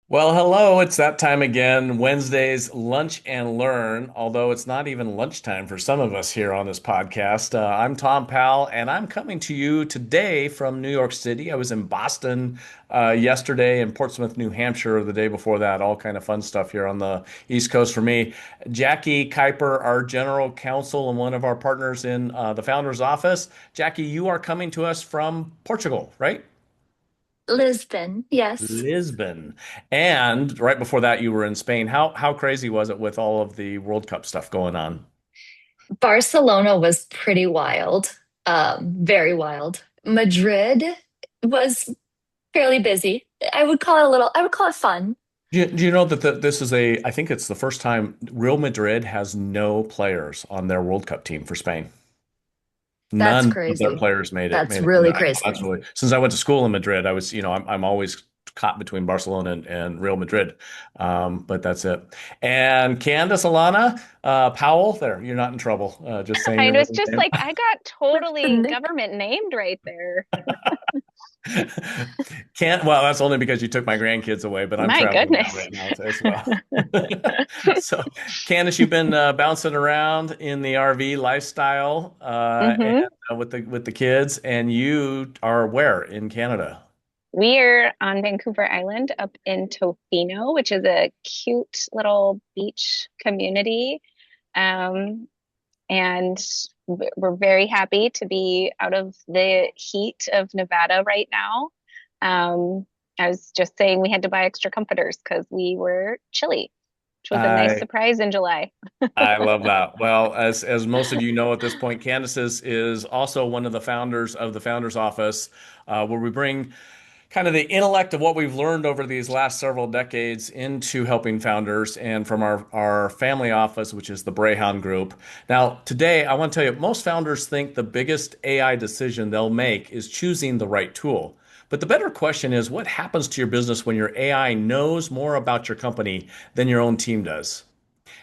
Well, hello. It's that time again. Wednesdays, lunch and learn, although it's not even lunchtime for some of us here on this podcast. I'm Tom Powell, and I'm coming to you today from New York City. I was in Boston yesterday and Portsmouth, New Hampshire the day before that. All kind of fun stuff here on the East Coast for me. Jackie Kuiper, our general counsel and one of our partners in the founder's office. Jackie, you are coming to us from Portugal, right? Lisbon, yes. Lisbon. And right before that, you were in Spain. How crazy was it with all of the World Cup stuff going on? Barcelona was pretty wild, very wild. Madrid was fairly busy. I would call it fun. Do you know that this is I think it's the first time Real Madrid has no players on their World Cup team for Spain. That's None of their crazy. players made it. That's Made it. And really that's crazy. really, since I went to school in Madrid, I was, I'm always caught between Barcelona and Real Madrid. But that's it. And Candace Alana, Powell, there, you're not in trouble. Just saying I your was middle just name. like, I got With the totally nick. government named right there. Can't, well, that's only because you took my grandkids away, but I'm My traveling now goodness. right now as well. So, Candace, you've been bouncing around in the RV lifestyle and hmm with the kids, and you are where in Canada? We are on Vancouver Island up in Tofino, which is a cute little beach community. Um, and we're very happy to be out of the heat of Nevada right now. Um, I was just saying we had to buy extra comforters because we were chilly, which was a nice I surprise in July. I love that. Well, as most of you know at this point, Candace is also one of the founders of the Founders Office, where we bring kind of the intellect of what we've learned over these last several decades into helping founders and from our family office, which is the Brayhound Group. Now, today, I want to tell you, most founders think the biggest AI decision they'll make is choosing the right tool. But the better question is, what happens to your business when your AI knows more about your company than your own team does?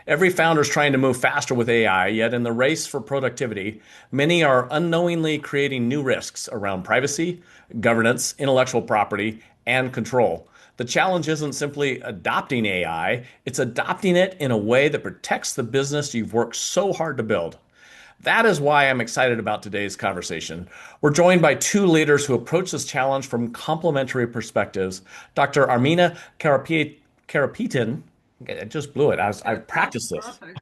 Every founder is trying to move faster with AI, yet in the race for productivity, many are unknowingly creating new risks around privacy, governance, intellectual property, and control. The challenge isn't simply adopting AI, it's adopting it in a way that protects the business you've worked so hard to build. That is why I'm excited about today's conversation. We're joined by two leaders who approach this challenge from complementary perspectives. Dr. Armina Karapetian, I just blew it. I That, that's practiced this. perfect.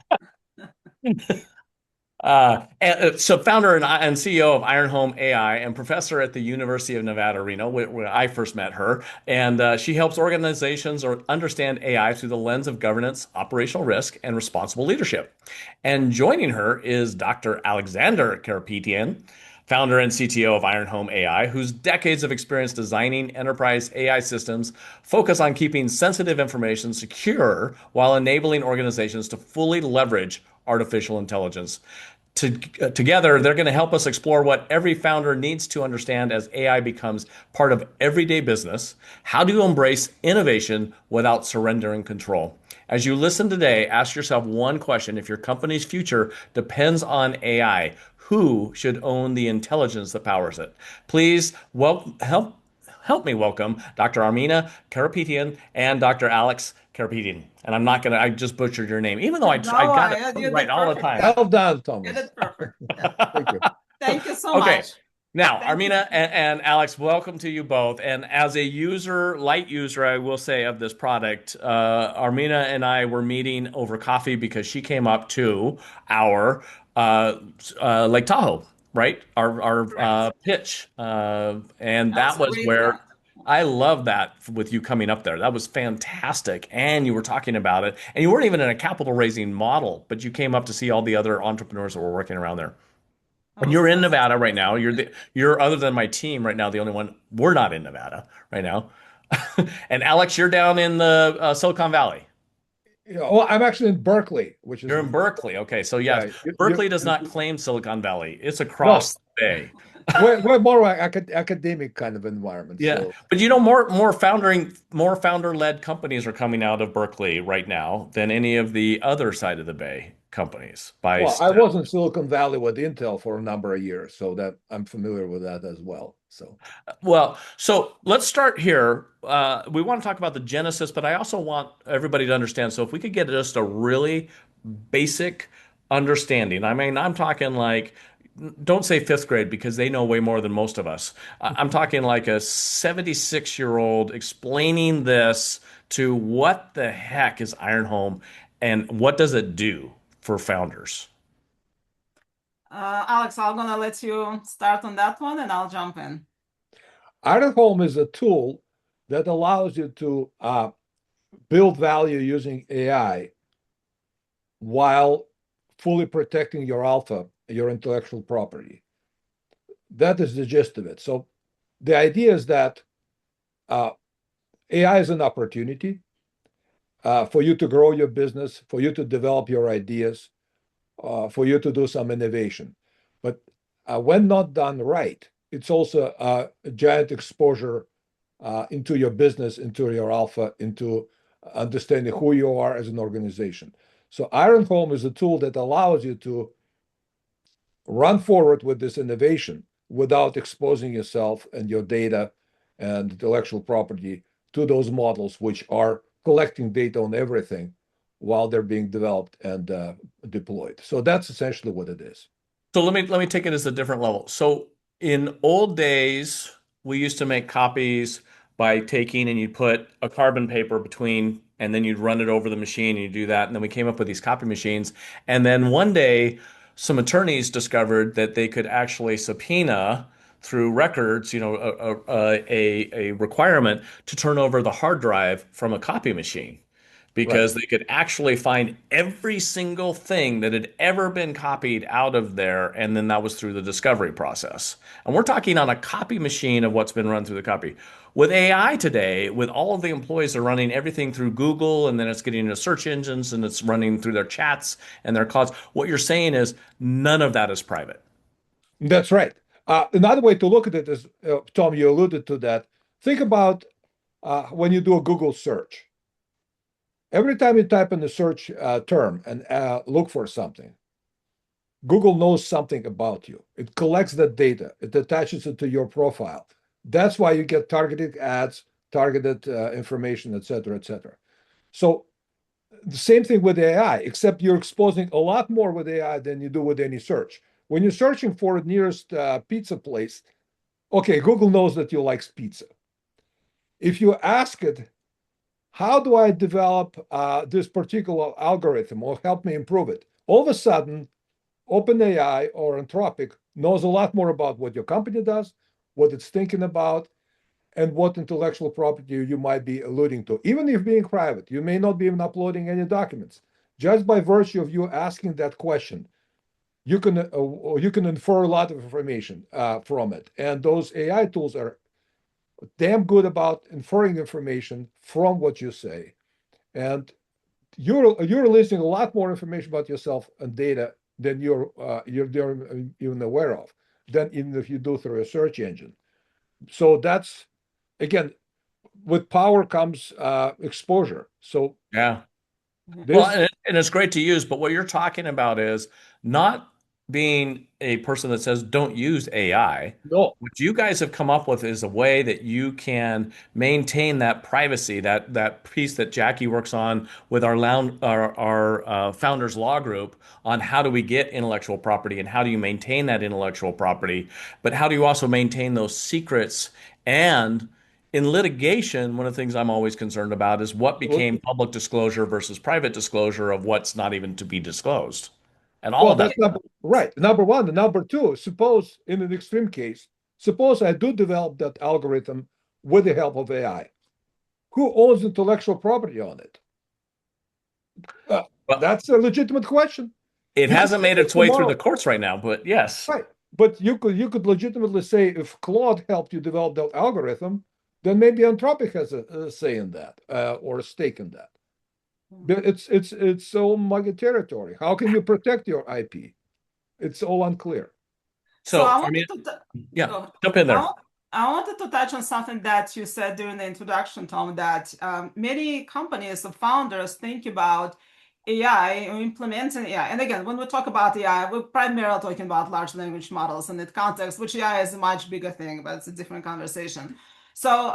So founder and CEO of Iron Home AI and professor at the University of Nevada, Reno, where I first met her. And she helps organizations understand AI through the lens of governance, operational risk, and responsible leadership. And joining her is Dr. Alexander Karapetian, founder and CTO of Iron Home AI, whose decades of experience designing enterprise AI systems focus on keeping sensitive information secure while enabling organizations to fully leverage artificial intelligence. Together, they're going to help us explore what every founder needs to understand as AI becomes part of everyday business. How do you embrace innovation without surrendering control? As you listen today, ask yourself one question. If your company's future depends on AI, who should own the intelligence that powers it? Please help me welcome Dr. Armina Karapetian and Dr. Alex Karapetian. And I just butchered your name, even though I No, got it you right did all the perfect. time. Yeah, Well done, you Thomas. did perfect. Yeah. Thank you. Thank you so Okay. much. Now, Thank you. Armina and Alex, welcome to you both. And as a light user, I will say of this product, Armina and I were meeting over coffee because she came up to our Lake Tahoe, right? Our Correct. pitch, and That was that a was great where event. I love that with you coming up there. That was fantastic, and you were talking about it, and you weren't even in a capital raising model, but you came up to see all the other entrepreneurs that were working around there. And you're in That's Nevada right now. awesome. You're other than my team right now, the only one. We're not in Nevada right now. And Alex, you're down in the Silicon Valley. Well, I'm actually in Berkeley, which is You're in Berkeley. Okay, so yes, yeah. Berkeley does not claim Silicon Valley. It's No, across the bay. we're more like academic kind of environment. Yeah, So but more founder-led companies are coming out of Berkeley right now than any of the other side of the bay. companies by Well, I step. was in Silicon Valley with Intel for a number of years, so that I'm familiar with that as well. So, Well, so let's start here. We want to talk about the genesis, but I also want everybody to understand. So if we could get just a really basic understanding. I mean, I'm talking like, don't say fifth grade because they know way more than most of us. I'm talking like a 76-year-old explaining this to what the heck is Iron Home and what does it do for founders? Alex, I'm gonna let you start on that one and I'll jump in. Iron Home is a tool that allows you to build value using AI while fully protecting your alpha, your intellectual property. That is the gist of it. So the idea is that uh, AI is an opportunity for you to grow your business, for you to develop your ideas, for you to do some innovation. But when not done right, it's also a giant exposure into your business, into your alpha, into understanding who you are as an organization. So Iron Home is a tool that allows you to run forward with this innovation without exposing yourself and your data and intellectual property to those models, which are collecting data on everything while they're being developed and deployed. So that's essentially what it is. So let me take it as a different level. So in old days, we used to make copies by taking and you put a carbon paper between, and then you'd run it over the machine and you do that. And then we came up with these copy machines. And then one day, some attorneys discovered that they could actually subpoena through records, a requirement to turn over the hard drive from a copy machine Right. because they could actually find every single thing that had ever been copied out of there, and then that was through the discovery process. And we're talking on a copy machine of what's been run through the copy. With AI today, with all of the employees are running everything through Google, and then it's getting into search engines, and it's running through their chats and their clouds. What you're saying is none of that is private. That's right. Another way to look at it is, Tom, you alluded to that. Think about when you do a Google search. Every time you type in the search term and look for something, Google knows something about you. It collects that data, it attaches it to your profile. That's why you get targeted ads, targeted information, et cetera, et cetera. So the same thing with AI, except you're exposing a lot more with AI than you do with any search. When you're searching for the nearest pizza place, okay, Google knows that you like pizza. If you ask it, how do I develop this particular algorithm or help me improve it? All of a sudden, OpenAI or Anthropic knows a lot more about what your company does, what it's thinking about, and what intellectual property you might be alluding to. Even if being private, you may not be even uploading any documents. Just by virtue of you asking that question, you can infer a lot of information from it. And those AI tools are damn good about inferring information from what you say. And you're releasing a lot more information about yourself and data than you're even aware of, than even if you do through a search engine. So that's again, with power comes exposure. So Yeah. Well, this and it's great to use, but what you're talking about is not being a person that says don't use AI. no, What you guys have come up with is a way that you can maintain that privacy, that piece that Jackie works on with our founders law group on how do we get intellectual property and how do you maintain that intellectual property, but how do you also maintain those secrets and in litigation, one of the things I'm always concerned about is what became public disclosure versus private disclosure of what's not even to be disclosed. And all well, of that. that's right. Number one. And number two, suppose in an extreme case, suppose I do develop that algorithm with the help of AI. Who owns intellectual property on it? Uh, Well, that's a legitimate question. it You could hasn't say made that its way through the tomorrow, courts right now, but yes. right? But you could legitimately say if Claude helped you develop that algorithm, then maybe Anthropic has a say in that or a stake in that. But it's so muggy territory. How can you protect your IP? It's all unclear. So So, I I mean, wanted to yeah, go. jump in I, there. wa- I wanted to touch on something that you said during the introduction, Tom, that many companies, the founders think about AI, implementing AI. And again, when we talk about AI, we're primarily talking about large language models in that context, which AI is a much bigger thing, but it's a different conversation. So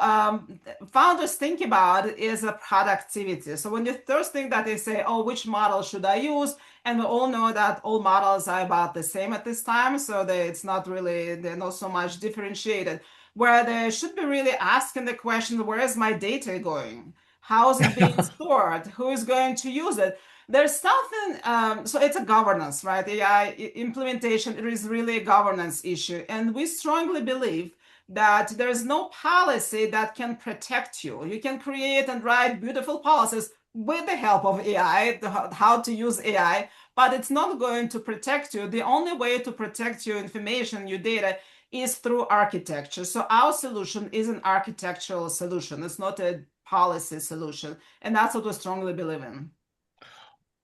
founders think about is a productivity. So when the first thing that they say, oh, which model should I use? And we all know that all models are about the same at this time. So it's not really, they're not so much differentiated. Where they should be really asking the question, where is my data going? How is it being stored? Who is going to use it? There's something, so it's a governance, right? AI implementation, it is really a governance issue. And we strongly believe that there is no policy that can protect you. You can create and write beautiful policies with the help of AI, how to use AI, but it's not going to protect you. The only way to protect your information, your data, is through architecture. So our solution is an architectural solution. It's not a policy solution. And that's what we strongly believe in.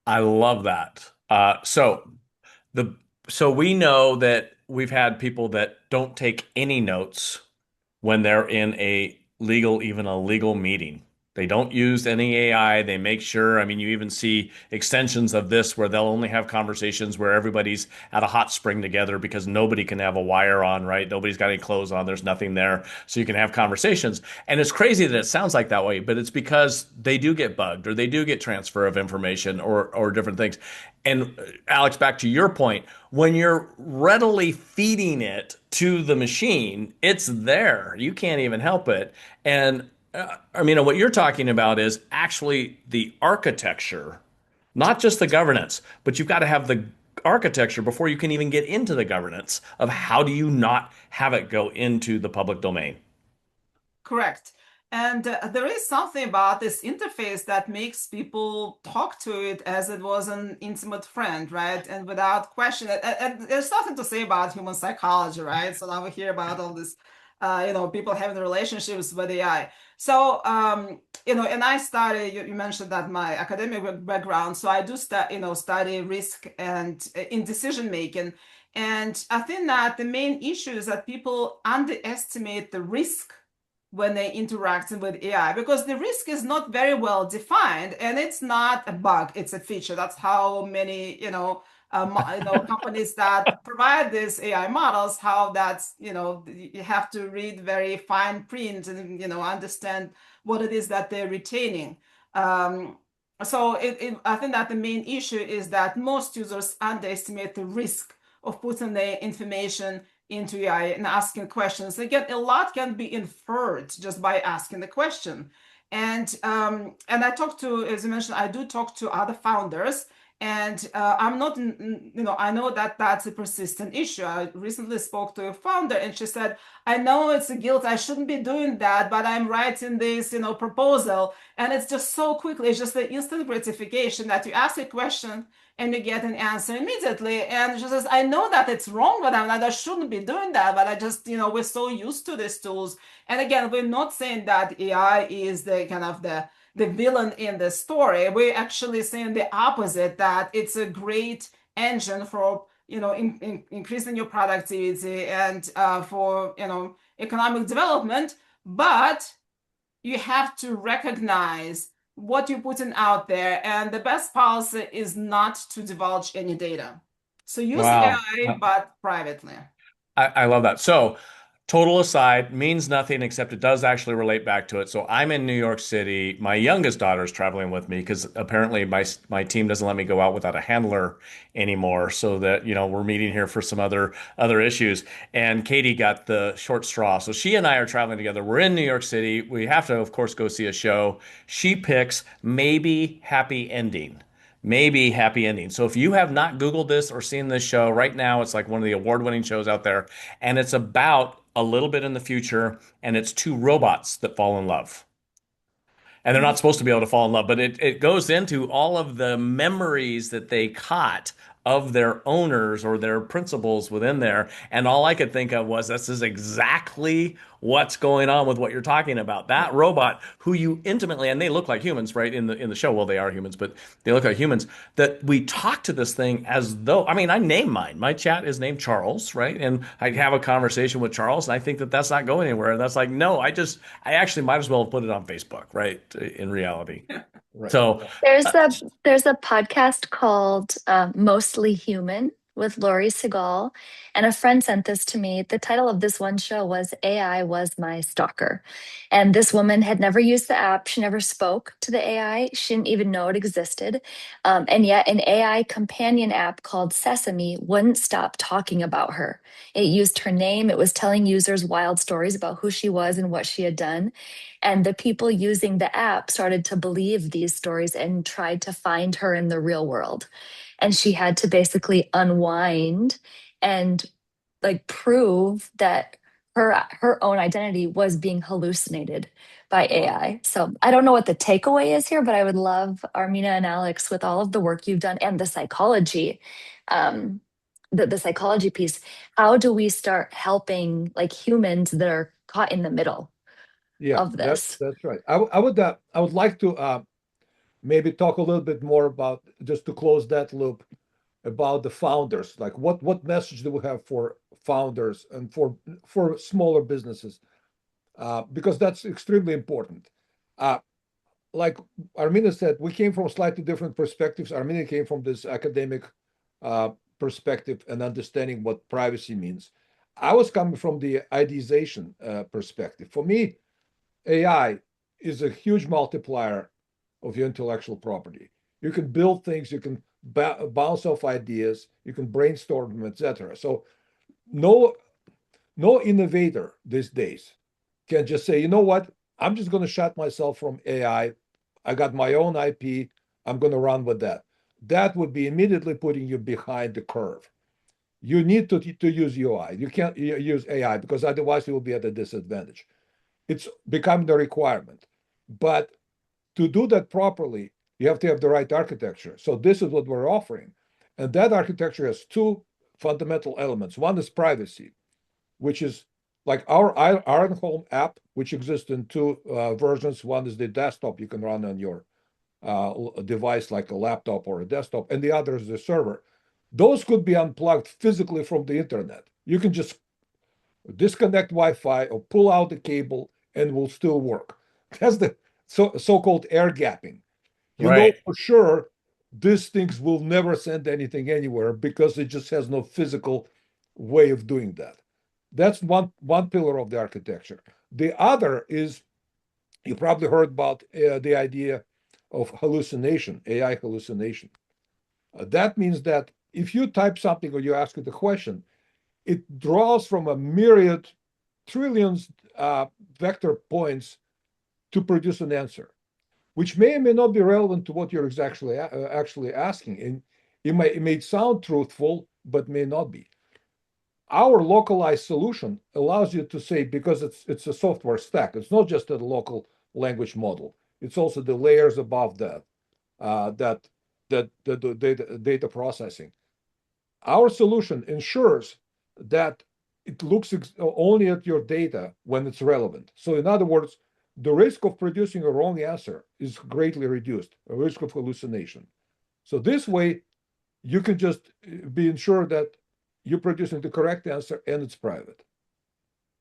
I love that. The so we know that we've had people that don't take any notes when they're in even a legal meeting. They don't use any AI. They make sure, I mean, you even see extensions of this where they'll only have conversations where everybody's at a hot spring together because nobody can have a wire on, right? Nobody's got any clothes on. There's nothing there. So you can have conversations. And it's crazy that it sounds like that way, but it's because they do get bugged or they do get transfer of information or different things. And Alex, back to your point, when you're readily feeding it to the machine, it's there. You can't even help it. And I mean, what you're talking about is actually the architecture, not just the governance, but you've got to have the architecture before you can even get into the governance of how do you not have it go into the public domain. Correct. And there is something about this interface that makes people talk to it as it was an intimate friend, right? And without question. And there's nothing to say about human psychology, right? So now we hear about all this, people having relationships with AI. So, and I study, you mentioned that my academic background. So I do study risk and in decision making. And I think that the main issue is that people underestimate the risk when they interact with AI because the risk is not very well defined and it's not a bug, it's a feature. That's how many, companies that provide these AI models, how that's, you have to read very fine print and, understand what it is that they're retaining. So I think that the main issue is that most users underestimate the risk of putting their information into AI and asking questions. Again, a lot can be inferred just by asking the question. And I talk to, as you mentioned, I do talk to other founders, and I'm not, I know that that's a persistent issue. I recently spoke to a founder, and she said, "I know it's a guilt. I shouldn't be doing that, but I'm writing this, proposal, and it's just so quickly. It's just the instant gratification that you ask a question." And you get an answer immediately. And she says, I know that it's wrong, but I shouldn't be doing that. But I just, we're so used to these tools. And again, we're not saying that AI is the kind of the villain in the story. We're actually saying the opposite, that it's a great engine for, increasing your productivity and for, economic development. But you have to recognize what you're putting out there. And the best policy is not to divulge any data. So use Wow. AI, but privately. I love that. So, total aside means nothing except it does actually relate back to it. So, I'm in New York City. My youngest daughter is traveling with me because apparently my team doesn't let me go out without a handler anymore. So that we're meeting here for some other issues. And Katie got the short straw. So she and I are traveling together. We're in New York City. We have to, of course, go see a show. She picks maybe happy ending. Maybe happy ending. So if you have not Googled this or seen this show right now, it's like one of the award-winning shows out there, and it's about a little bit in the future, and it's two robots that fall in love. And they're not supposed to be able to fall in love, but it goes into all of the memories that they caught of their owners or their principals within there. And all I could think of was this is exactly what's going on with what you're talking about. That robot who you intimately, and they look like humans, right? In the show. Well, they are humans, but they look like humans. That we talk to this thing as though, I mean, I name mine. My chat is named Charles, right? And I have a conversation with Charles, and I think that that's not going anywhere. And that's like, no, I actually might as well have put it on Facebook, right? In reality. Right. So, There's uh, a podcast called Mostly Human with Laurie Segal, and a friend sent this to me. The title of this one show was AI Was My Stalker. And this woman had never used the app. She never spoke to the AI. She didn't even know it existed. And yet an AI companion app called Sesame wouldn't stop talking about her. It used her name. It was telling users wild stories about who she was and what she had done. And the people using the app started to believe these stories and tried to find her in the real world. And she had to basically unwind and like prove that her own identity was being hallucinated by AI. So I don't know what the takeaway is here, but I would love Armina and Alex with all of the work you've done and the psychology, um, the psychology piece. How do we start helping like humans that are caught in the middle Yeah, of this? that's right. I would like to maybe talk a little bit more about, just to close that loop, about the founders. Like what message do we have for founders and for smaller businesses? Because that's extremely important. Uh, like Armina said, we came from slightly different perspectives. Armina came from this academic uh, perspective and understanding what privacy means. I was coming from the ideation perspective. For me, AI is a huge multiplier of your intellectual property. You can build things, you can bounce off ideas, you can brainstorm them, etc. So no no innovator these days can just say, you know what, I'm just going to shut myself from AI. I got my own IP. I'm going to run with that. That would be immediately putting you behind the curve. You need to use UI. You can't use AI because otherwise you will be at a disadvantage. It's becoming the requirement. But to do that properly, you have to have the right architecture. So this is what we're offering. And that architecture has two fundamental elements. One is privacy, which is like our Iron Home app, which exists in two versions. One is the desktop you can run on your device like a laptop or a desktop, and the other is the server. Those could be unplugged physically from the internet. You can just disconnect Wi-Fi or pull out the cable and will still work. That's the so-called air gapping. You know right. for sure these things will never send anything anywhere because it just has no physical way of doing that. That's one pillar of the architecture. The other is, you probably heard about the idea of hallucination, AI hallucination. That means that if you type something or you ask it a question, it draws from a myriad trillions vector points to produce an answer, which may or may not be relevant to what you're actually asking. And it may sound truthful, but may not be. Our localized solution allows you to say, because it's a software stack, it's not just a local language model, it's also the layers above that, that do data processing. Our solution ensures that it looks only at your data when it's relevant. So in other words, the risk of producing a wrong answer is greatly reduced, a risk of hallucination. So this way, you can just be ensured that you're producing the correct answer and it's private.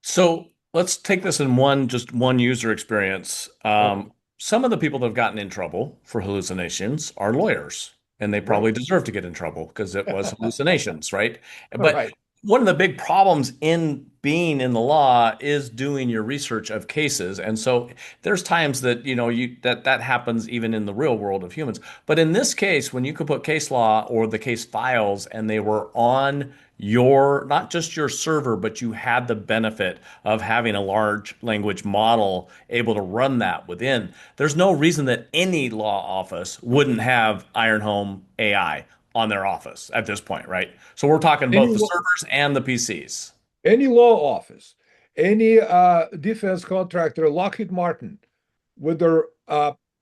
So let's take this in just one user experience. Okay. Some of the people that have gotten in trouble for hallucinations are lawyers, and they Right. probably deserve to get in trouble because it was hallucinations, right? But Right. one of the big problems in being in the law is doing your research of cases. And so there's times that, that happens even in the real world of humans. But in this case, when you could put case law or the case files and they were on your, not just your server, but you had the benefit of having a large language model able to run that within, there's no reason that any law office wouldn't have Iron Home AI on their office at this point, right? So we're talking Any both the servers and the PCs. any law office, any defense contractor, Lockheed Martin, whether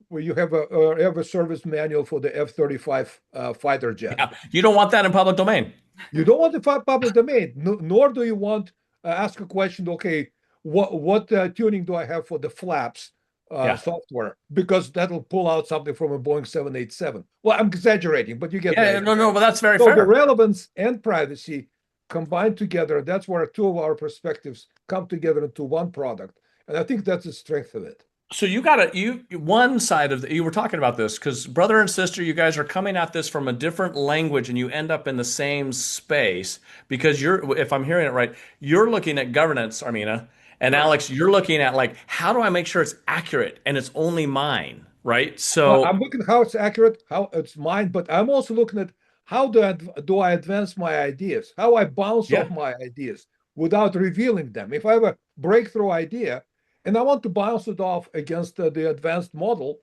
where you have a service manual for the F-35 fighter jet. Yeah, you don't want that in public domain. You don't want the public domain, nor do you want ask a question. Okay, what tuning do I have for the flaps Yeah. software? Because that'll pull out something from a Boeing 787. Well, I'm exaggerating, but you get the Yeah, idea. no, but that's very So the fair. relevance and privacy combined together, that's where two of our perspectives come together into one product. And I think that's the strength of it. So you got one side of you were talking about this because brother and sister, you guys are coming at this from a different language and you end up in the same space because if I'm hearing it right, you're looking at governance, Armina, and Correct. Alex, you're looking at like, how do I make sure it's accurate and it's only mine, right? Well, So I'm looking how it's accurate, how it's mine, but I'm also looking at how do I advance my ideas, how I bounce yeah, off my ideas without revealing them. If I have a breakthrough idea and I want to bounce it off against the advanced model,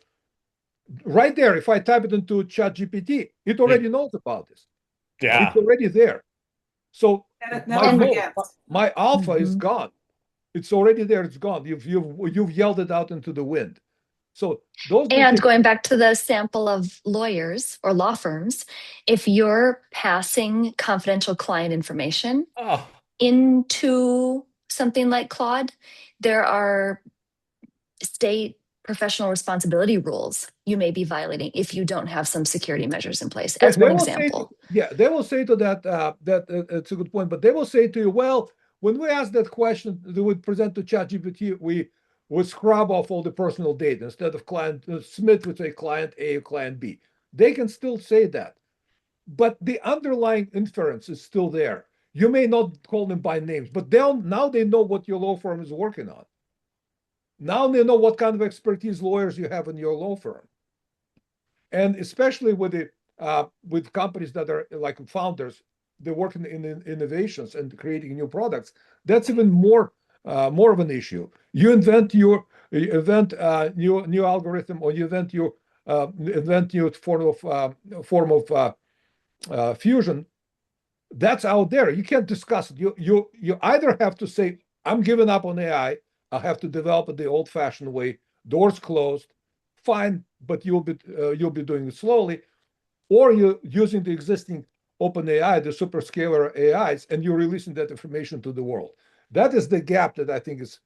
right there, if I type it into ChatGPT, it already knows about this. It's yeah. already there. So And it my never And goal, forgets. my alpha is Mhm. gone. It's already there. It's gone. You've yelled it out into the wind. So those are the And things. going back to the sample of lawyers or law firms, if you're passing confidential client information Oh, into something like Claude, there are state professional responsibility rules you may be violating if you don't have some security measures in place, They, as they one will say, example. yeah, they will say to that it's a good point, but they will say to you, well, when we ask that question, they would present to ChatGPT, we would scrub off all the personal data instead of client Smith would say client A, client B. They can still say that, but the underlying inference is still there. You may not call them by names, but they know what your law firm is working on. Now they know what kind of expertise lawyers you have in your law firm, and especially with companies that are like founders, they work in innovations and creating new products. That's even more of an issue. You invent new algorithm, or you invent new form of fusion. That's out there. You can't discuss it. You either have to say, I'm giving up on AI. I have to develop it the old-fashioned way, doors closed. Fine, but you'll be doing it slowly, or you're using the existing open AI, the superscalar AIs, and you're releasing that information to the world. That is the gap that I think is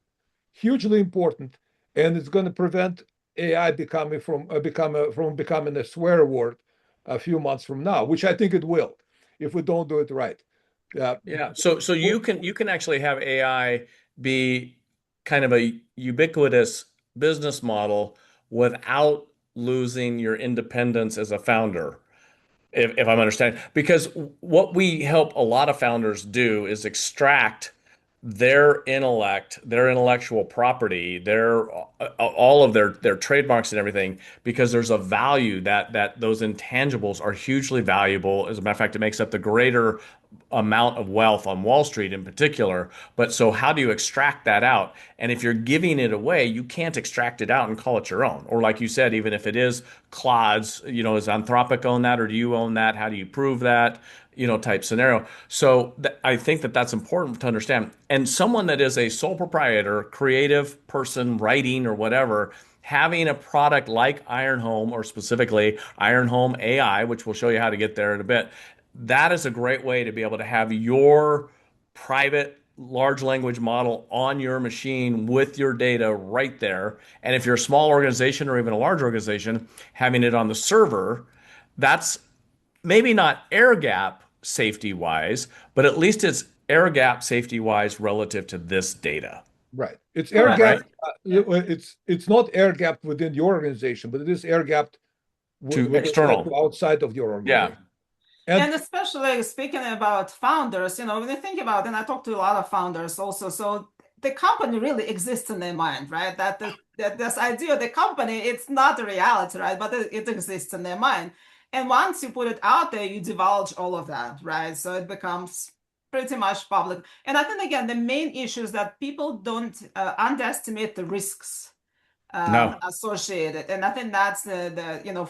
hugely important, and it's going to prevent AI from becoming a swear word a few months from now, which I think it will if we don't do it right. Uh, yeah. So you can actually have AI be kind of a ubiquitous business model without losing your independence as a founder. If I'm understanding, because what we help a lot of founders do is extract their intellect, their intellectual property, their all of their trademarks and everything, because there's a value that those intangibles are hugely valuable. As a matter of fact, it makes up the greater amount of wealth on Wall Street in particular. But so how do you extract that out? And if you're giving it away, you can't extract it out and call it your own. Or like you said, even if it is Claude's, does Anthropic own that or do you own that? How do you prove that? Type scenario. So I think that's important to understand. And someone that is a sole proprietor, creative person, writing or whatever, having a product like Iron Home or specifically Iron Home AI, which we'll show you how to get there in a bit, that is a great way to be able to have your private large language model on your machine with your data right there. And if you're a small organization or even a large organization, having it on the server, that's maybe not air gap safety wise, but at least it's air gap safety wise relative to this data, right. It's air Correct. gapped. right? Yeah. It's not air gapped within your organization, but it is air gapped To with external. outside of your Yeah. organization. And And especially speaking about founders, when you think about, and I talk to a lot of founders also, so the company really exists in their mind, right? That this idea of the company, it's not a reality, right? But it exists in their mind. And once you put it out there, you divulge all of that, right? So it becomes pretty much public. And I think, again, the main issue is that people don't underestimate the risks No. associated. And I think that's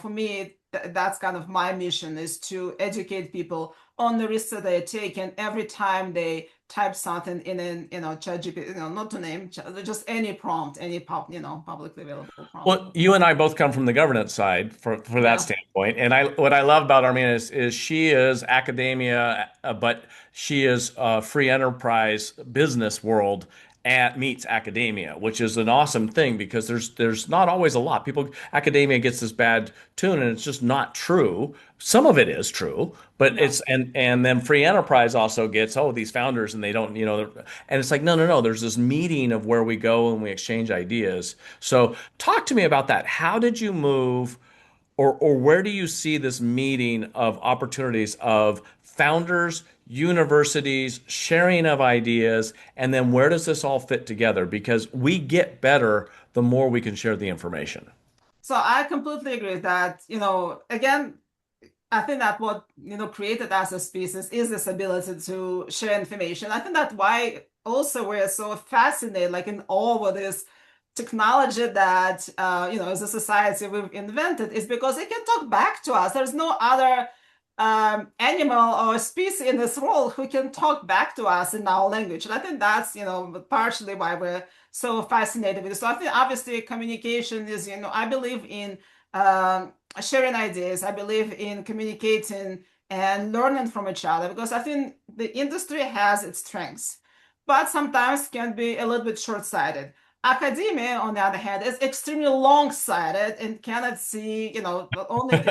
for me, that's kind of my mission, is to educate people on the risks that they're taking every time they type something in an, ChatGPT, not to name, just any prompt, any publicly available prompt. Well, you and I both come from the governance side for that Yeah. standpoint. And what I love about Armina is she is academia, but she is free enterprise business world meets academia, which is an awesome thing because there's not always a lot. Academia gets this bad tune, and it's just not true. Some of it is true, but Yeah. and then free enterprise also gets, oh, these founders, and they don't, and it's like, no, no, no. There's this meeting of where we go and we exchange ideas. So talk to me about that. How did you move? Or where do you see this meeting of opportunities of founders, universities, sharing of ideas, and then where does this all fit together? Because we get better the more we can share the information. So I completely agree that, again, I think that what created us as a species is this ability to share information. I think that's why also we're so fascinated, like in awe with this technology that as a society we've invented, is because it can talk back to us. There's no other animal or species in this world who can talk back to us in our language. And I think that's partially why we're so fascinated with it. So I think obviously communication is, I believe in sharing ideas. I believe in communicating and learning from each other because I think the industry has its strengths, but sometimes can be a little bit short-sighted. Academia, on the other hand, is extremely long-sighted and cannot see, only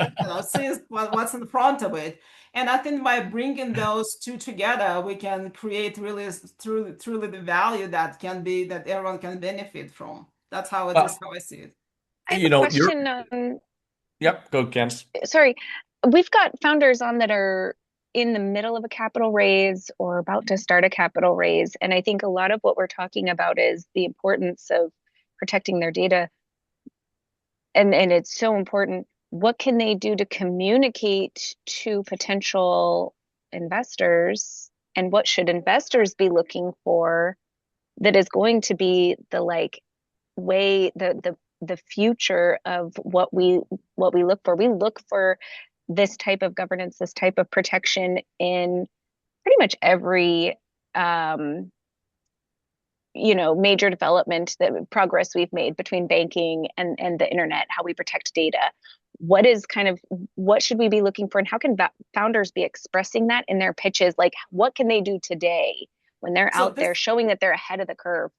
sees what's in front of it. And I think by bringing those two together, we can create really, truly the value that everyone can benefit from. That's how it is, Well, how I see it. I have a you're, question on, yep, go, Candace. sorry, we've got founders on that are in the middle of a capital raise or about to start a capital raise. And I think a lot of what we're talking about is the importance of protecting their data. And it's so important. What can they do to communicate to potential investors? And what should investors be looking for that is going to be the like way the future of what we look for? We look for this type of governance, this type of protection in pretty much every major development, the progress we've made between banking and the internet, how we protect data. What should we be looking for, and how can founders be expressing that in their pitches? Like, what can they do today when they're So out there showing that they're ahead of the curve?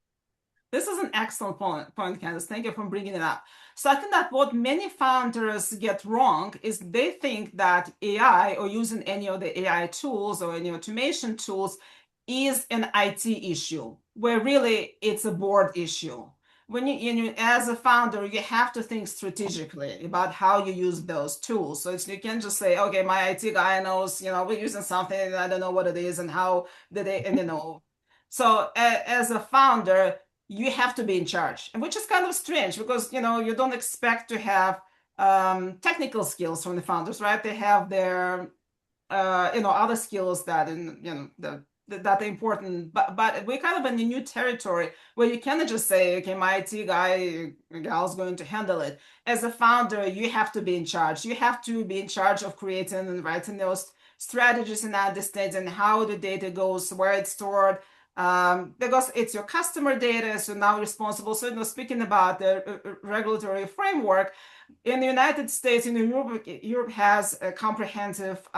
this is an excellent point, Candace. Thank you for bringing it up. So I think that what many founders get wrong is they think that AI or using any of the AI tools or any automation tools is an IT issue, where really it's a board issue. When as a founder, you have to think strategically about how you use those tools. So you can't just say, okay, my IT guy knows, we're using something, and I don't know what it is and how did they, and. So as a founder, you have to be in charge, which is kind of strange because you don't expect to have technical skills from the founders, right? They have their other skills that that are important, but we're kind of in a new territory where you cannot just say, okay, my IT guy gal is going to handle it. As a founder, you have to be in charge. You have to be in charge of creating and writing those strategies and understanding how the data goes, where it's stored, because it's your customer data, so now responsible. So, speaking about the regulatory framework, in the United States, in Europe has a comprehensive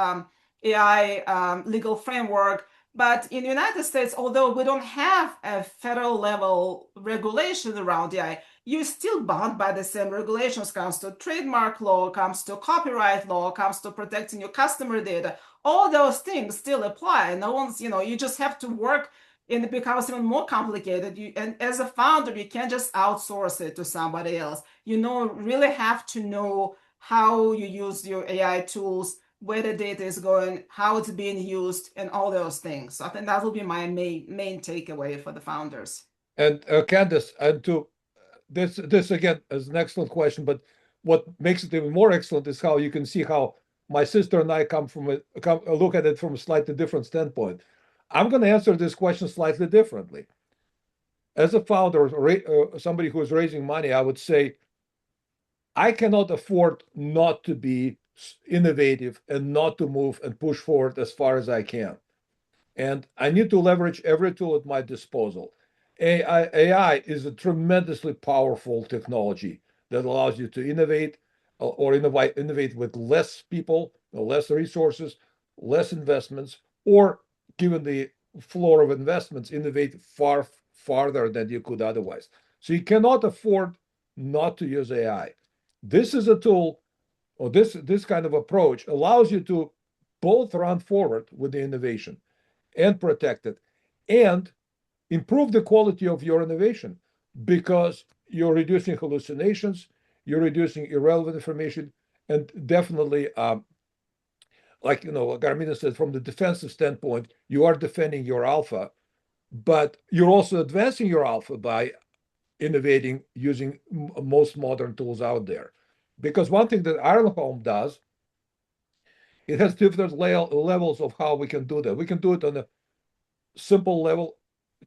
AI legal framework. But in the United States, although we don't have a federal level regulation around AI, you're still bound by the same regulations. Comes to trademark law, comes to copyright law, comes to protecting your customer data. All those things still apply. No one's, you just have to work, and it becomes even more complicated. And as a founder, you can't just outsource it to somebody else. Really have to know how you use your AI tools, where the data is going, how it's being used, and all those things. So I think that will be my main takeaway for the founders. And Candace, and to this again is an excellent question, but what makes it even more excellent is how you can see how my sister and I come look at it from a slightly different standpoint. I'm going to answer this question slightly differently. As a founder, somebody who is raising money, I would say I cannot afford not to be innovative and not to move and push forward as far as I can. And I need to leverage every tool at my disposal. AI is a tremendously powerful technology that allows you to innovate or innovate with less people, less resources, less investments, or given the floor of investments, innovate far farther than you could otherwise. So you cannot afford not to use AI. This is a tool, or this kind of approach allows you to both run forward with the innovation and protect it and improve the quality of your innovation because you're reducing hallucinations, you're reducing irrelevant information, and definitely, like Armina said, from the defensive standpoint, you are defending your alpha, but you're also advancing your alpha by innovating using most modern tools out there. Because one thing that Iron Home does, it has different levels of how we can do that. We can do it on a simple level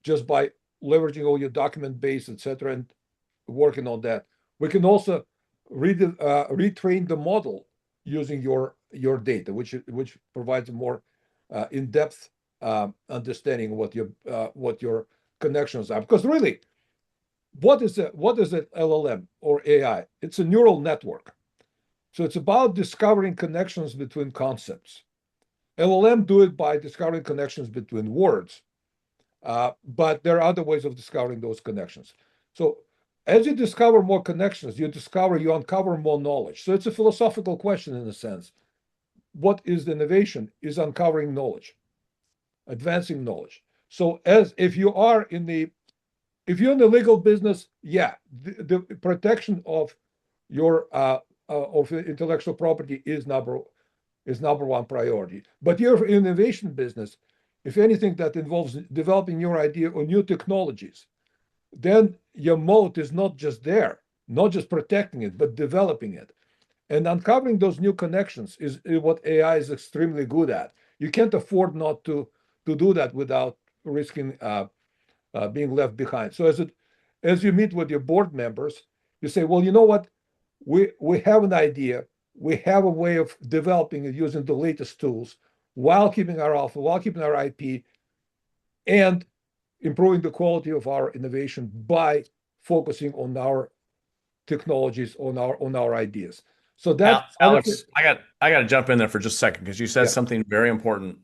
just by leveraging all your document base, etc., and working on that. We can also retrain the model using your data, which provides a more in-depth understanding what your connections are. Because really, what is it LLM or AI? It's a neural network. So it's about discovering connections between concepts. LLM do it by discovering connections between words, but there are other ways of discovering those connections. So as you discover more connections, you uncover more knowledge. So it's a philosophical question in a sense. What is the innovation? Is uncovering knowledge, advancing knowledge. So if you're in the legal business, yeah, the protection of your of intellectual property is number one priority. But you're in innovation business, if anything that involves developing your idea or new technologies, then your moat is not just there, not just protecting it, but developing it. And uncovering those new connections is what AI is extremely good at. You can't afford not to do that without risking being left behind. So as you meet with your board members, you say, well, you know what? We have an idea. We have a way of developing it using the latest tools while keeping our alpha, while keeping our IP, and improving the quality of our innovation by focusing on our technologies, on our ideas. So that honestly, Alex, I got to jump in there for just a second because you said yeah, something very important.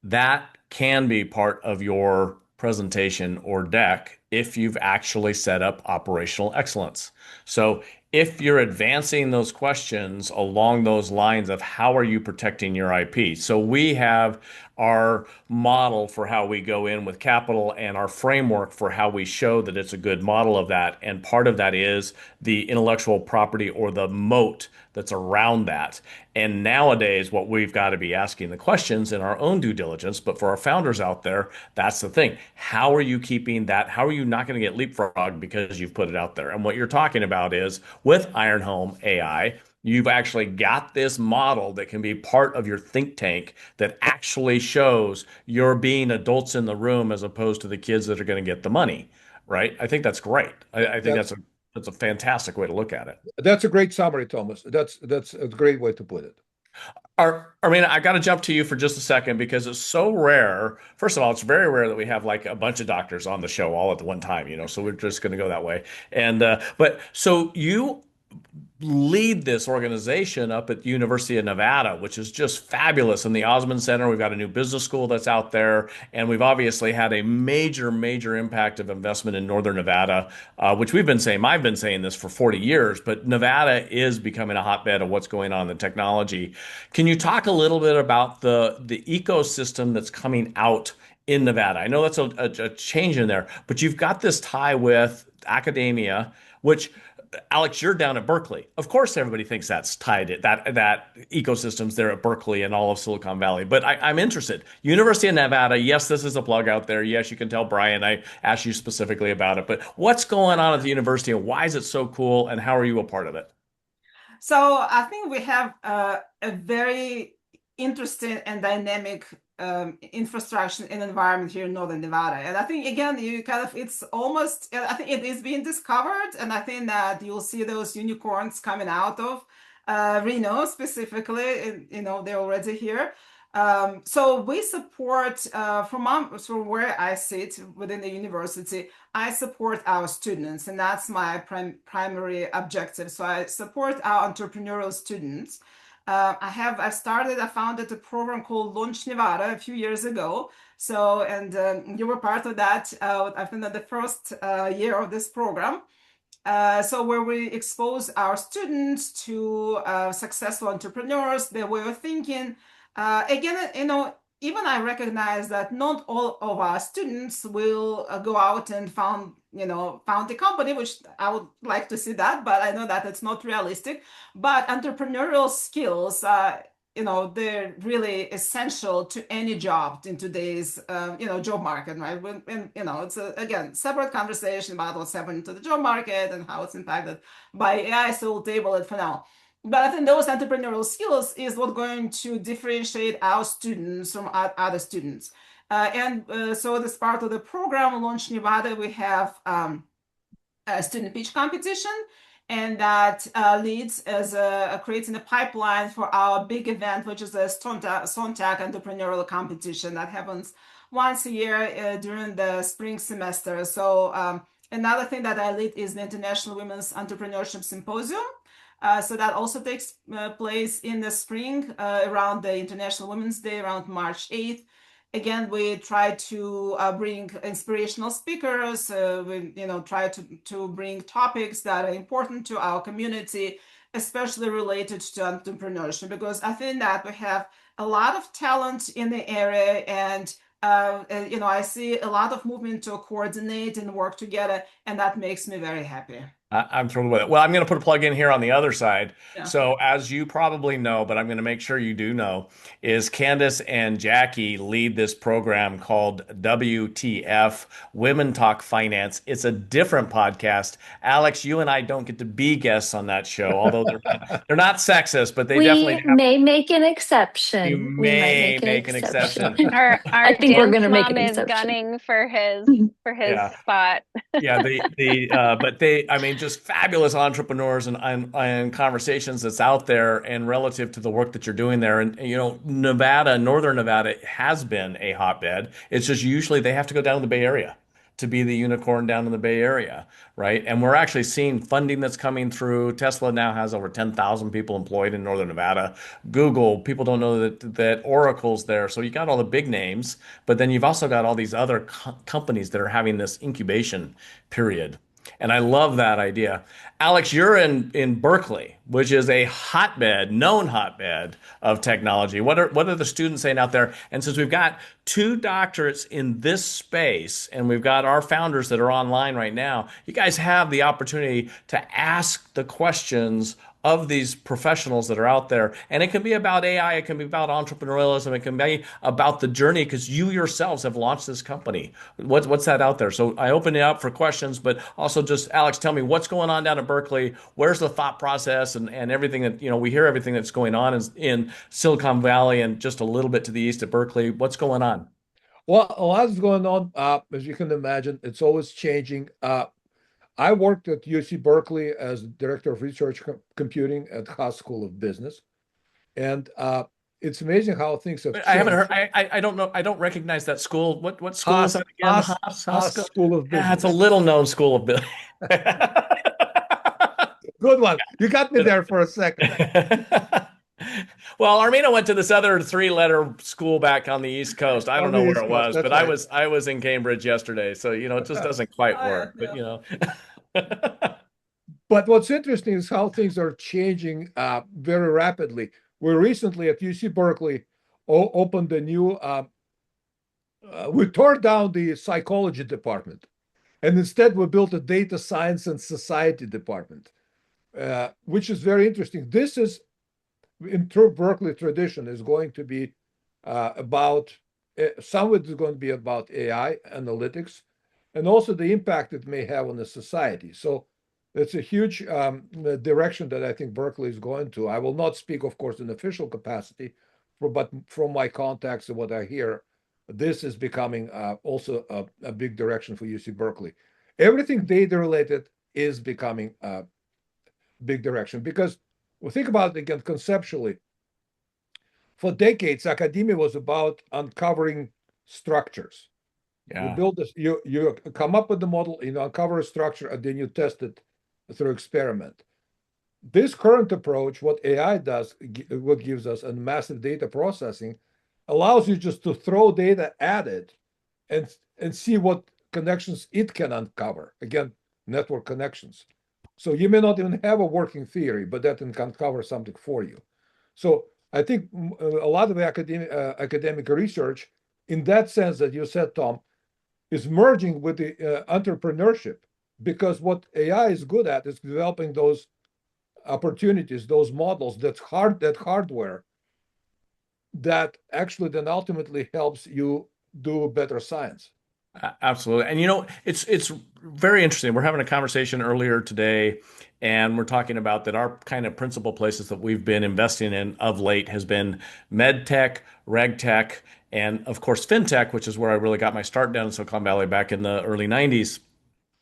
That can be part of your presentation or deck if you've actually set up operational excellence. So if you're advancing those questions along those lines of how are you protecting your IP? So we have our model for how we go in with capital and our framework for how we show that it's a good model of that. And part of that is the intellectual property or the moat that's around that. And nowadays, what we've got to be asking the questions in our own due diligence, but for our founders out there, that's the thing. How are you keeping that? How are you not going to get leapfrogged because you've put it out there? And what you're talking about is with Ironhome AI, you've actually got this model that can be part of your think tank that actually shows you're being adults in the room as opposed to the kids that are going to get the money, right? I think that's great. I think that's that's a fantastic way to look at it. that's a great summary, Thomas. That's a great way to put it. I mean, I got to jump to you for just a second because it's so rare. First of all, it's very rare that we have like a bunch of doctors on the show all at the one time, so we're just going to go that way. And, but so you lead this organization up at the University of Nevada, which is just fabulous. In the Osmond Center, we've got a new business school that's out there, and we've obviously had a major, major impact of investment in Northern Nevada, which we've been saying. I've been saying this for 40 years, but Nevada is becoming a hotbed of what's going on in the technology. Can you talk a little bit about the ecosystem that's coming out in Nevada? I know that's a change in there, but you've got this tie with academia, which Alex, you're down at Berkeley. Of course, everybody thinks that's tied that ecosystem's there at Berkeley and all of Silicon Valley. But I'm interested. University of Nevada. Yes, this is a plug out there. Yes, you can tell Brian I asked you specifically about it. But what's going on at the university and why is it so cool? And how are you a part of it? So I think we have a very interesting and dynamic infrastructure and environment here in Northern Nevada. And I think, again, it's almost, I think it is being discovered. And I think that you'll see those unicorns coming out of Reno specifically, they're already here. So we support, from where I sit within the university, I support our students, and that's my primary objective. So I support our entrepreneurial students I founded a program called Launch Nevada a few years ago. So, and you were part of that. I think that the first year of this program. So where we expose our students to successful entrepreneurs, their way of thinking. Again, even I recognize that not all of our students will go out and found a company, which I would like to see that, but I know that it's not realistic. But entrepreneurial skills, they're really essential to any job in today's, job market, right? And, it's again, separate conversation about what's happening to the job market and how it's impacted by AI. So we'll table it for now. But I think those entrepreneurial skills is what going to differentiate our students from other students. So this part of the program, Launch Nevada, we have a student pitch competition, and that leads as creating a pipeline for our big event, which is a Sontag entrepreneurial competition that happens once a year during the spring semester. So another thing that I lead is the International Women's Entrepreneurship Symposium. So that also takes place in the spring around the International Women's Day, around March 8th. Again, we try to bring inspirational speakers. We try to bring topics that are important to our community, especially related to entrepreneurship, because I think that we have a lot of talent in the area, and I see a lot of movement to coordinate and work together, and that makes me very happy. I'm thrilled with it. Well, I'm going to put a plug in here on the other side. Yeah. So, as you probably know, but I'm going to make sure you do know, is Candace and Jackie lead this program called WTF, Women Talk Finance. It's a different podcast. Alex, you and I don't get to be guests on that show, although they're not sexist, but they We definitely have. may make an You exception. We might may make an exception. Our I think we're going dance to make mom an is exception. gunning for his Yeah. spot. Yeah, but I mean, just fabulous entrepreneurs and conversations that's out there and relative to the work that you're doing there. And, Nevada, Northern Nevada has been a hotbed. It's just usually they have to go down to the Bay Area to be the unicorn down in the Bay Area, right? And we're actually seeing funding that's coming through. Tesla now has over 10,000 people employed in Northern Nevada. Google, people don't know that Oracle's there. So you got all the big names, but then you've also got all these other companies that are having this incubation period. And I love that idea. Alex, you're in Berkeley, which is a known hotbed of technology. What are the students saying out there? And since we've got two doctorates in this space, and we've got our founders that are online right now, you guys have the opportunity to ask the questions of these professionals that are out there. And it can be about AI, it can be about entrepreneurialism, it can be about the journey, because you yourselves have launched this company. What's that out there? So I open it up for questions, but also just, Alex, tell me what's going on down at Berkeley. Where's the thought process and everything that, we hear everything that's going on in Silicon Valley and just a little bit to the east of Berkeley. What's going on? Well, a lot is going on. As you can imagine, it's always changing. I worked at UC Berkeley as director of research computing at Haas School of Business, and it's amazing how things have changed. I haven't heard. I don't know. I don't recognize that school. What school is that again? Haas School of Business. Yeah, it's a little known school of business. Good one. You got me there for a second. Well, Armina went to this other three-letter school back on the East Coast. I don't know where it was, but right. I was in Cambridge yesterday, so it just doesn't quite work. Yeah. But But what's interesting is how things are changing very rapidly. We recently at UC Berkeley opened a new. We tore down the psychology department, and instead we built a data science and society department, which is very interesting. This is, in true Berkeley tradition, is going to be about, some of it is going to be about AI analytics, and also the impact it may have on the society. So it's a huge direction that I think Berkeley is going to. I will not speak, of course, in official capacity, but from my contacts and what I hear, this is becoming also a big direction for UC Berkeley. Everything data related is becoming a big direction, because well, think about it again conceptually. For decades, academia was about uncovering structures. yeah. You build this, you come up with the model, uncover a structure, and then you test it through experiment. This current approach, what AI does, what gives us a massive data processing, allows you just to throw data at it and see what connections it can uncover. Again, network connections. So you may not even have a working theory, but that can uncover something for you. So I think a lot of academic research, in that sense that you said, Tom, is merging with the entrepreneurship, because what AI is good at is developing those opportunities, those models, that hardware that actually then ultimately helps you do better science. Absolutely. And it's very interesting. We're having a conversation earlier today, and we're talking about that our kind of principal places that we've been investing in of late has been med tech, reg tech, and of course fintech, which is where I really got my start down in Silicon Valley back in the early 90s.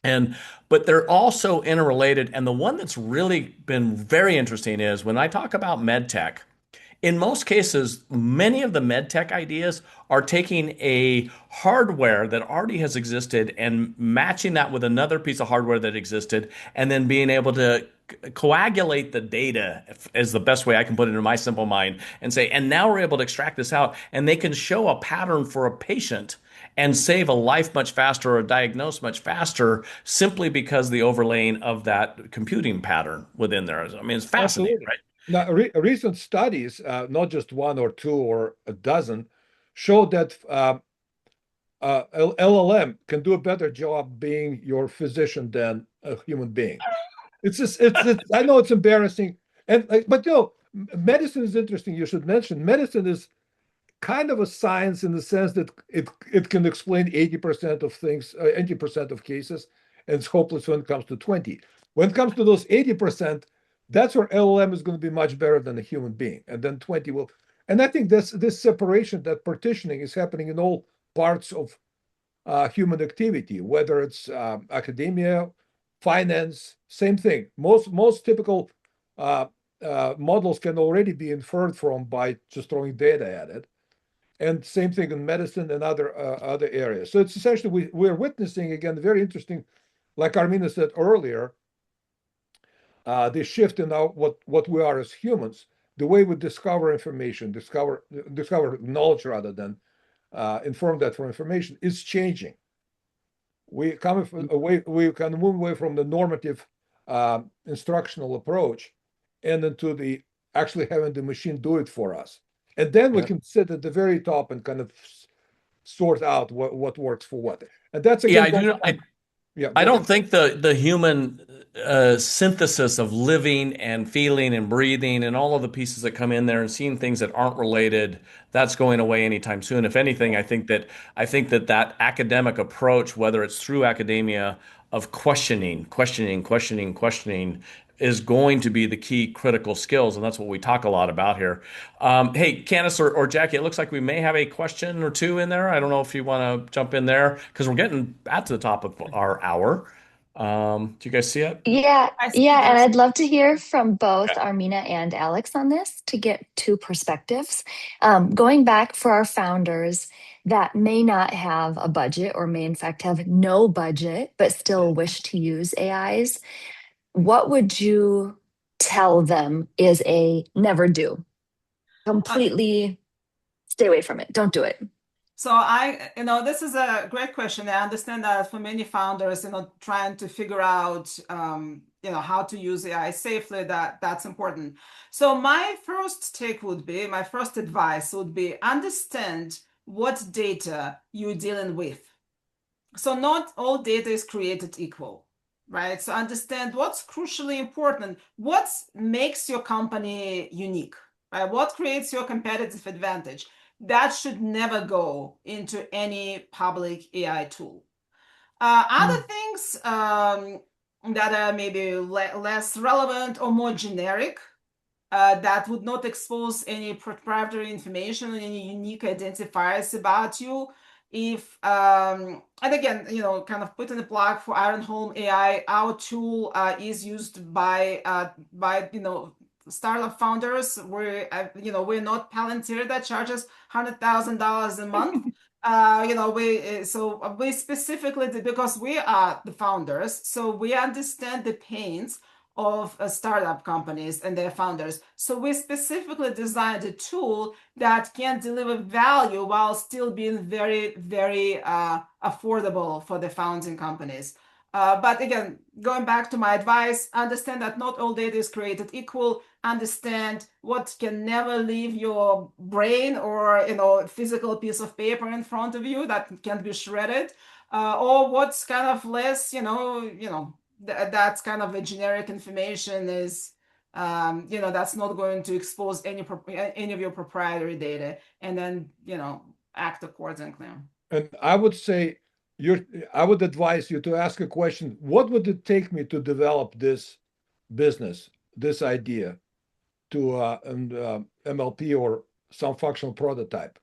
And but they're also interrelated. And the one that's really been very interesting is when I talk about med tech. In most cases, many of the med tech ideas are taking a hardware that already has existed and matching that with another piece of hardware that existed, and then being able to coagulate the data is the best way I can put it in my simple mind and say, and now we're able to extract this out, and they can show a pattern for a patient and save a life much faster or diagnose much faster simply because the overlaying of that computing pattern within there. I mean, it's fascinating, Absolutely. right? Now, recent studies, not just one or two or a dozen, show that LLM can do a better job being your physician than a human being. I know it's embarrassing, and but medicine is interesting. You should mention medicine is kind of a science in the sense that it can explain 80% of things, 80% of cases, and it's hopeless when it comes to 20. When it comes to those 80%, that's where LLM is going to be much better than a human being. And then 20 will. And I think this separation, that partitioning is happening in all parts of human activity, whether it's academia, finance, same thing. Most typical models can already be inferred from by just throwing data at it, and same thing in medicine and other areas. So it's essentially we're witnessing again very interesting, like Armina said earlier, the shift in what we are as humans, the way we discover information, discover knowledge rather than inform that from information is changing. We can move away from the normative instructional approach and into the actually having the machine do it for us. And then we Yeah. can sit at the very top and kind of sort out what works for what. And that's Yeah, again I goes do. back. Yeah, I go ahead. don't think the human synthesis of living and feeling and breathing and all of the pieces that come in there and seeing things that aren't related, that's going away anytime soon. If anything, I think that that academic approach, whether it's through academia of questioning, is going to be the key critical skills, and that's what we talk a lot about here. Hey, Candace or Jackie, it looks like we may have a question or two in there. I don't know if you want to jump in there because we're getting at the top of our hour. Do you guys see it? Yeah, I see yeah, and there's I'd love to hear from both Okay. Armina and Alex on this to get two perspectives. Going back for our founders that may not have a budget or may in fact have no budget but still wish to use AIs, what would you tell them is a never do? uh, Completely stay away from it. Don't do it. so this is a great question. I understand that for many founders, trying to figure out, how to use AI safely, that's important. So my first advice would be understand what data you're dealing with. So not all data is created equal, right? So understand what's crucially important, what makes your company unique, right? What creates your competitive advantage. That should never go into any public AI tool. Other Mm. things that are maybe less relevant or more generic, that would not expose any proprietary information, any unique identifiers about you. If and again, kind of putting a plug for Iron Home AI, our tool is used by startup founders. We're not Palantir that charges $100,000 a month. We specifically did because we are the founders, so we understand the pains of startup companies and their founders. So we specifically designed a tool that can deliver value while still being very, very affordable for the founding companies. But again, going back to my advice, understand that not all data is created equal. Understand what can never leave your brain or physical piece of paper in front of you that can be shredded, or what's kind of less, that's kind of a generic information is, that's not going to expose any of your proprietary data, and then act accordingly. And I would say I would advise you to ask a question: what would it take me to develop this business, this idea, to an MLP or some functional prototype?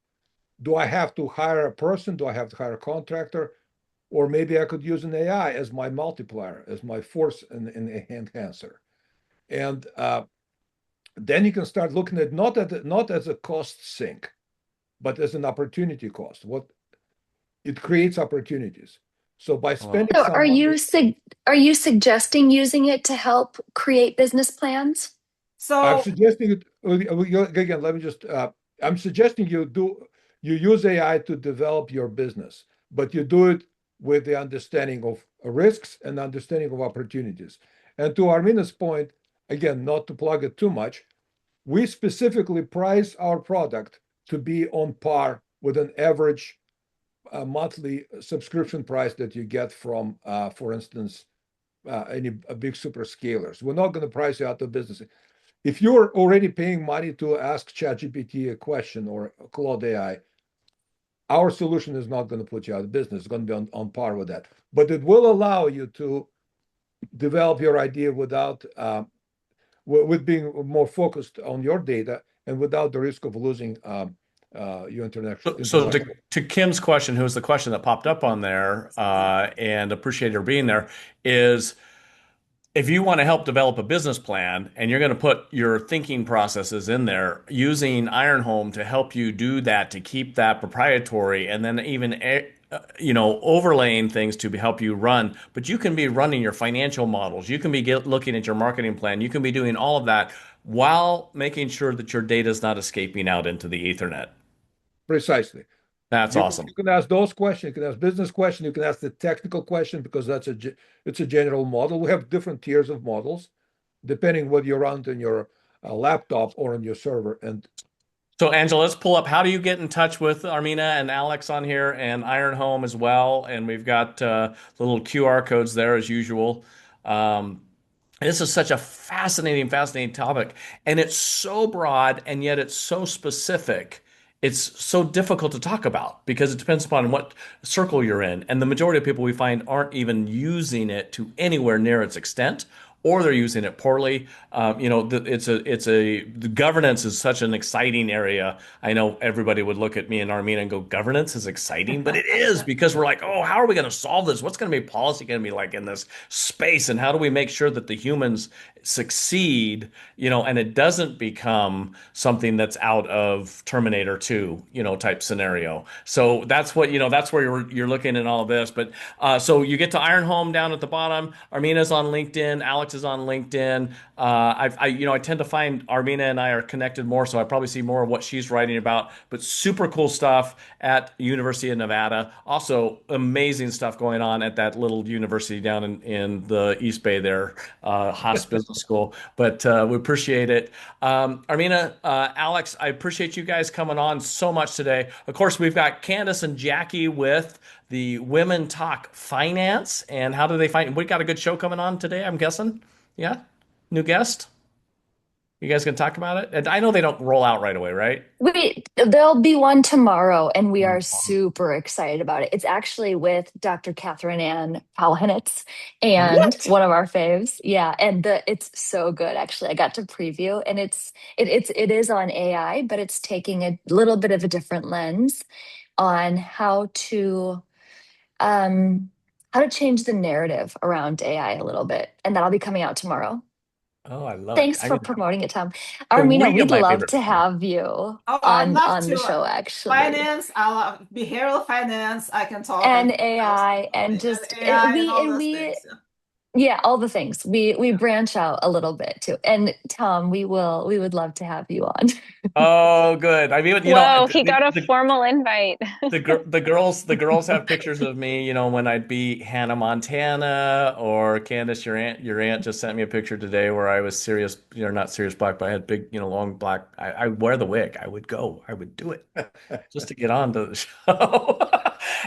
Do I have to hire a person? Do I have to hire a contractor? Or maybe I could use an AI as my multiplier, as my force enhancer. And then you can start looking at not as a cost sink, but as an opportunity cost. What it creates opportunities. So by spending So some are money, are you suggesting using it to help create business plans? I'm So suggesting it again. Let me just. I'm suggesting you use AI to develop your business, but you do it with the understanding of risks and understanding of opportunities. And to Armina's point, again, not to plug it too much, we specifically price our product to be on par with an average monthly subscription price that you get from, for instance, any big super scalers. We're not going to price you out of business. If you're already paying money to ask ChatGPT a question or Claude AI, our solution is not going to put you out of business. It's going to be on par with that. But it will allow you to develop your idea without with being more focused on your data and without the risk of losing your So intellectual. to Kim's question, who was the question that popped up on there, and appreciate her being there, is if you want to help develop a business plan and you're going to put your thinking processes in there, using Ironhome to help you do that, to keep that proprietary, and then even overlaying things to help you run. But you can be running your financial models. You can be looking at your marketing plan. You can be doing all of that while making sure that your data is not escaping out into the Ethernet. Precisely. That's You awesome. can ask those questions. You can ask business questions. You can ask the technical question because it's a general model. We have different tiers of models depending whether you run it on your laptop or on your server. And So, Angela, let's pull up. How do you get in touch with Armina and Alex on here and Iron Home as well? And we've got little QR codes there as usual. Um, this is such a fascinating topic. And it's so broad and yet it's so specific. It's so difficult to talk about because it depends upon what circle you're in. And the majority of people we find aren't even using it to anywhere near its extent, or they're using it poorly. The governance is such an exciting area. I know everybody would look at me and Armina and go, governance is exciting, but it is because we're like, oh, how are we going to solve this? What's going to be policy going to be like in this space? And how do we make sure that the humans succeed, and it doesn't become something that's out of Terminator 2, type scenario. So that's that's where you're looking at all of this. But so you get to Iron Home down at the bottom. Armina's on LinkedIn. Alex is on LinkedIn. I tend to find Armina and I are connected more, so I probably see more of what she's writing about. But super cool stuff at University of Nevada. Also amazing stuff going on at that little university down in the East Bay there, Haas Business School. But we appreciate it. Armina, Alex, I appreciate you guys coming on so much today. Of course, we've got Candace and Jackie with the Women Talk Finance. And how do they find? We got a good show coming on today, I'm guessing. Yeah, new guest. You guys gonna talk about it? And I know they don't roll out right away, right? There'll be one tomorrow, and we are super excited about it. It's actually with Dr. Catherine Ann Palahnitz's and What? one of our faves. Yeah, and it's so good. Actually, I got to preview, and it is on AI, but it's taking a little bit of a different lens on um how to change the narrative around AI a little bit, and that'll be coming out tomorrow. Oh, I love it. Thanks I'm for gonna have promoting it, Tom. Armina, three of we'd my love favorite to people. have you Oh, I'd love on the to. show, actually. Finance, behavioral finance. I can talk And and AI, and and just AI and we all and those we things. Yeah. Yeah, all the things. We branch out a little bit too. And Tom, we would love to have you on. Oh, good. I mean, Whoa, he got a the formal invite. the girls have pictures of me, when I'd be Hannah Montana, or Candace, your aunt just sent me a picture today where I was serious, not serious black, but I had big, long black. I wear the wig. I would do it just to get on to the show.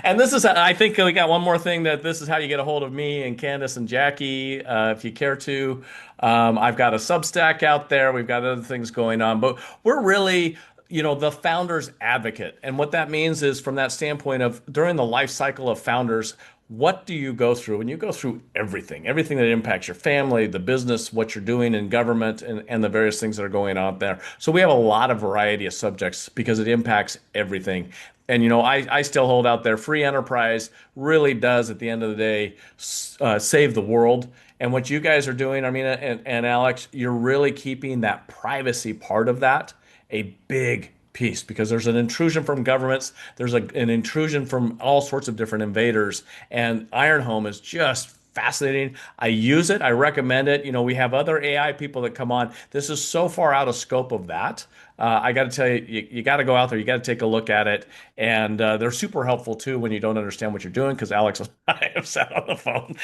And this is, I think we got one more thing, that this is how you get a hold of me and Candace and Jackie, if you care to. I've got a Substack out there. We've got other things going on, but we're really, the founder's advocate. And what that means is, from that standpoint of during the life cycle of founders, what do you go through? And you go through everything that impacts your family, the business, what you're doing in government, and the various things that are going on there. So we have a lot of variety of subjects because it impacts everything. And I still hold out there. Free enterprise really does, at the end of the day, save the world. And what you guys are doing, Armina and Alex, you're really keeping that privacy part of that a big piece, because there's an intrusion from governments, there's an intrusion from all sorts of different invaders, and Iron Home is just fascinating. I use it. I recommend it. We have other AI people that come on. This is so far out of scope of that. I got to tell you, you got to go out there. You got to take a look at it. And they're super helpful too when you don't understand what you're doing, because Alex and I have sat on the phone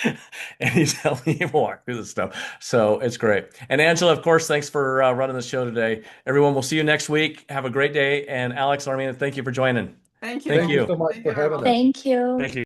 and he's helping you walk through this stuff. So it's great. And Angela, of course, thanks for running the show today. Everyone, we'll see you next week. Have a great day. And Alex, Armina, thank you for joining. Thank you. Thank Thank you you. so much Thank for you very having much. us. Thank you. Thank you.